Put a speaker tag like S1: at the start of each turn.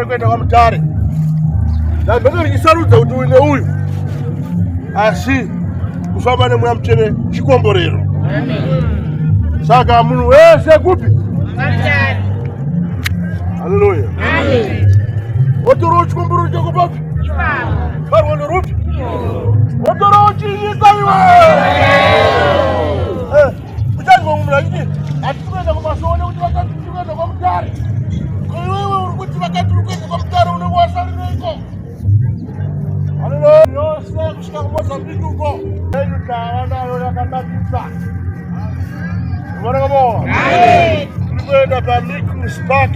S1: kwenda kwa mtare na mbele nisaruza utuine huyu asi kusoma ne mwamchere chikomborero saka munu wese kupi mtare. Haleluya, amen. Otoro chikomboro chako papi bari wano rupi otoro chizaiwa mchango mumlaji atukwenda kwa masone kuti wakati tukwenda kwa mtare. Wewe urikuti wakati ukwenda kwa mtare unawasali niko. Haleluya, yose kushika kwa mbingu ndio tawana yona kabisa. Bwana kama amen. Tukwenda kwa miku spark